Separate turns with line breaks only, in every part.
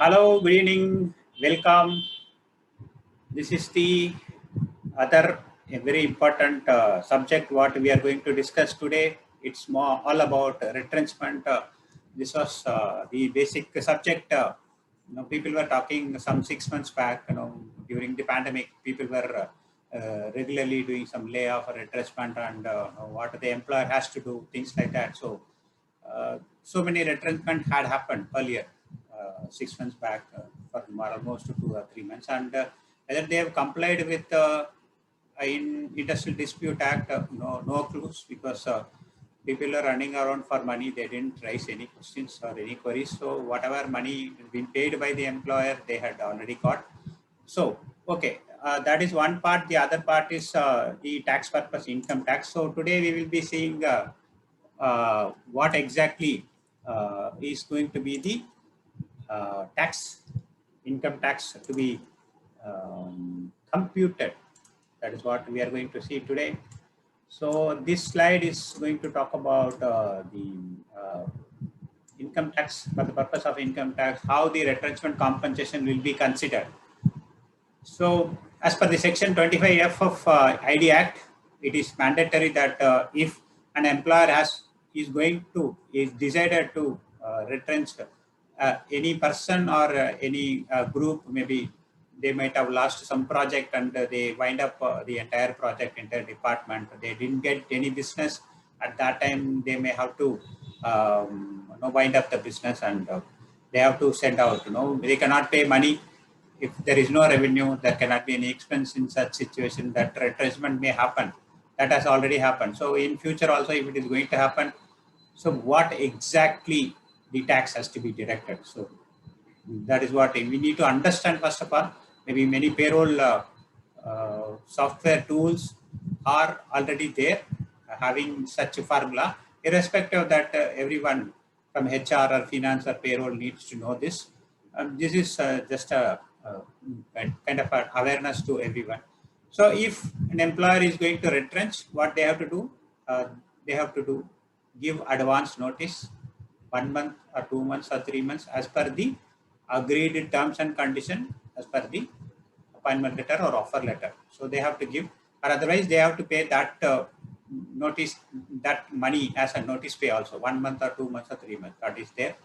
Hello, good evening, welcome. This is the other a very important subject what we are going to discuss today. It's more all about retrenchment. This was the basic subject. People were talking some 6 months back. During the pandemic, people were regularly doing some layoff or retrenchment, and what the employer has to do, things like that. So many retrenchment had happened earlier, 6 months back, for almost 2 or 3 months, and whether they have complied with in Industrial Dispute Act, no clues, because people are running around for money. They didn't raise any questions or any queries. So whatever money has been paid by the employer, they had already got. So, okay, that is one part. The other part is the tax purpose income tax. So today we will be seeing what exactly is going to be the tax, income tax to be computed. That is what we are going to see today. So this slide is going to talk about the income tax, for the purpose of income tax, how the retrenchment compensation will be considered. So as per the section 25F of ID Act, it is mandatory that if an employer is decided to retrench any person or any group, maybe they might have lost some project and they wind up the entire project, entire department. They didn't get any business at that time. They may have to wind up the business, and they have to send out. They cannot pay money. If there is no revenue, there cannot be any expense. In such situation, that retrenchment may happen. That has already happened. So in future also, if it is going to happen, so what exactly the tax has to be deducted? So that is what we need to understand first of all. Maybe many payroll software tools are already there, having such a formula. Irrespective of that, everyone from HR or finance or payroll needs to know this. This is just a kind of an awareness to everyone. So if an employer is going to retrench, what they have to do? They have to give advance notice, 1 month or 2 months or 3 months, as per the agreed terms and condition, as per the appointment letter or offer letter. So they have to give, or otherwise they have to pay that notice, that money as a notice pay also, 1 month or 2 months or 3 months. That is there,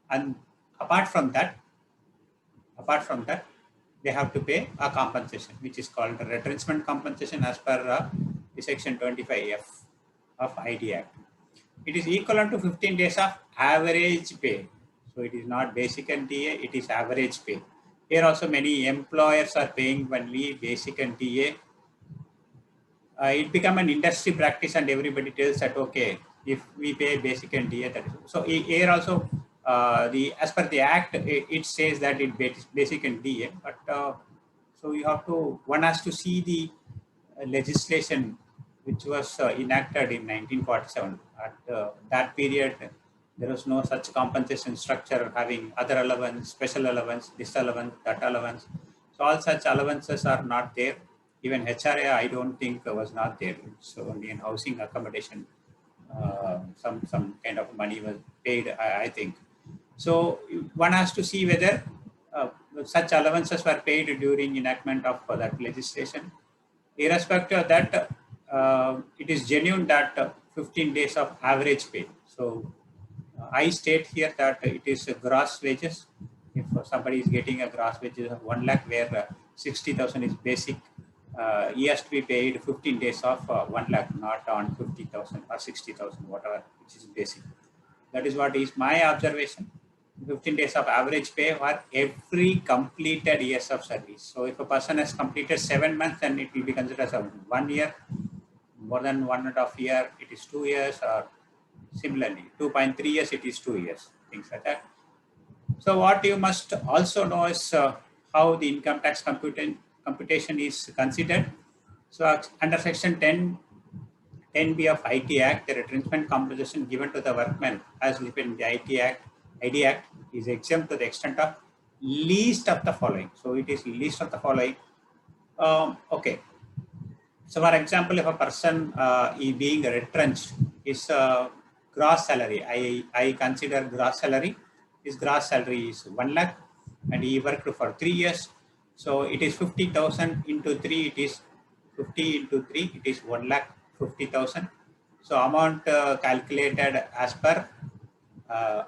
and apart from that, they have to pay a compensation, which is called a retrenchment compensation as per the section 25F of ID Act. It is equivalent to 15 days of average pay. So it is not basic and DA, it is average pay. Here also many employers are paying only basic and DA. It become an industry practice, and everybody tells that, okay, if we pay basic and DA, that is. So here also, as per the act, it says that it basic and DA, but so one has to see the legislation which was enacted in 1947. At that period, there was no such compensation structure having other allowance, special allowance, this allowance, that allowance. So all such allowances are not there. Even HRA, I don't think was not there. So only in housing accommodation, some kind of money was paid, I think. So one has to see whether such allowances were paid during enactment of that legislation. Irrespective of that, it is genuine that 15 days of average pay. So I state here that it is gross wages. If somebody is getting a gross wages of 1 lakh, where 60,000 is basic, he has to be paid 15 days of 1 lakh, not on 50,000 or 60,000, whatever, which is basic. That is what is my observation. 15 days of average pay for every completed years of service. So if a person has completed 7 months, then it will be considered as a 1 year. More than 1.5 years, it is 2 years, or similarly 2.3 years, it is 2 years, things like that. So what you must also know is how the income tax computation is considered. So under section 10B of IT Act, the retrenchment compensation given to the workmen as written in the ID Act is exempt to the extent of least of the following. So it is least of the following. Okay. So for example, if a person is being retrenched, his gross salary, I consider gross salary, his gross salary is 1 lakh. and he worked for 3 years. So it is 50,000 into 3, it is 50 into 3, it is 1,50,000. So amount calculated as per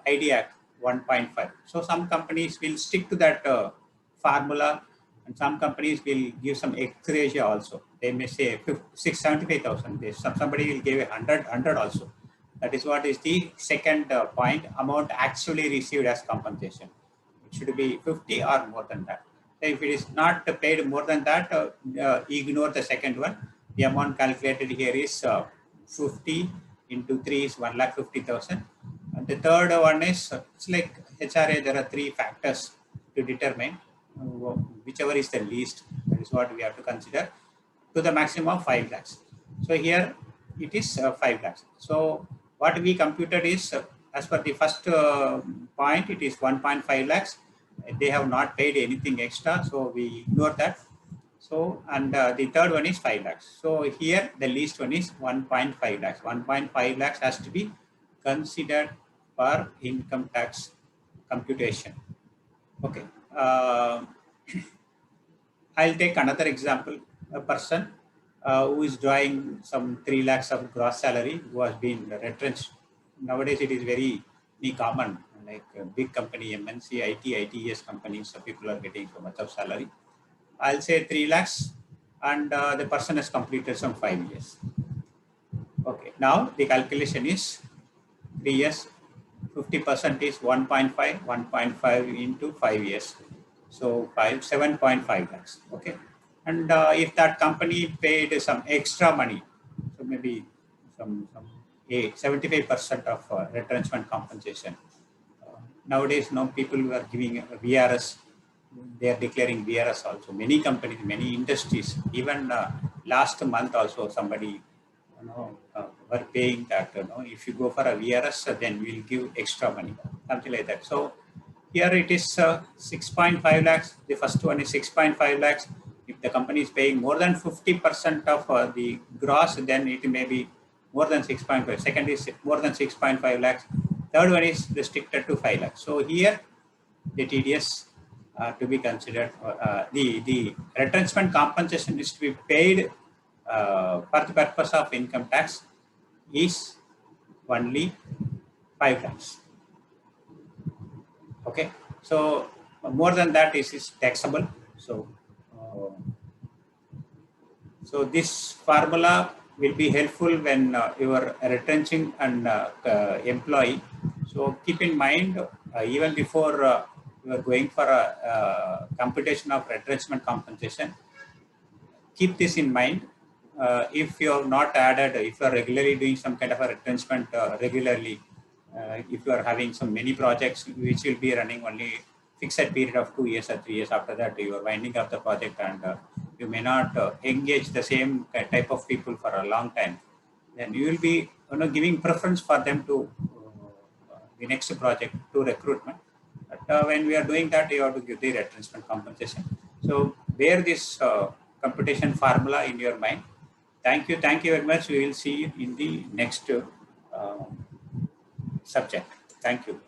ID Act 1.5. So some companies will stick to that formula, and some companies will give some ex-gratia also. They may say 675,000. Somebody will give 100 also. That is what is the second point, amount actually received as compensation. It should be 50 or more than that. So if it is not paid more than that, ignore the second one. The amount calculated here is 50 into 3 is 1,50,000. And the third one is, it's like HRA, there are 3 factors to determine whichever is the least. That is what we have to consider, to the maximum of 5 lakhs. So here it is 5 lakhs. So what we computed is, as per the first point, it is 1.5 lakhs. They have not paid anything extra, so we ignore that. So, and the third one is 5 lakhs. So here the least one is 1.5 lakhs. 1.5 lakhs has to be considered for income tax computation. Okay. I'll take another example. A person who is drawing some 3 lakhs of gross salary, who has been retrenched. Nowadays it is very common, like a big company, MNC, ITES companies, so people are getting so much of salary. I'll say 3 lakhs, and the person has completed some 5 years. Okay, now the calculation is 3 years, 50% is 1.5, 1.5 into 5 years. So 7.5 lakhs. Okay. And if that company paid some extra money, so maybe some 75% of retrenchment compensation. Nowadays, now people who are giving VRS, they are declaring VRS also. Many companies, many industries, even last month also somebody were paying that. If you go for a VRS, then we'll give extra money, something like that. So here it is 6.5 lakhs. The first one is 6.5 lakhs. If the company is paying more than 50% of the gross, then it may be more than 6.5. Second is more than 6.5 lakhs. Third one is restricted to 5 lakhs. So here the TDS to be considered, the retrenchment compensation is to be paid for the purpose of income tax is only 5 lakhs. Okay, so more than that is taxable. So, so this formula will be helpful when you are retrenching an employee. So keep in mind, even before you are going for a computation of retrenchment compensation, keep this in mind. If you have not added, if you are regularly doing some kind of a retrenchment regularly, if you are having some many projects which will be running only fixed period of 2 years or 3 years, after that you are winding up the project, and you may not engage the same type of people for a long time, then you will be giving preference for them to the next project to recruitment. But when we are doing that, you have to give the retrenchment compensation. So bear this computation formula in your mind. Thank you very much. We will see you in the next subject. Thank you.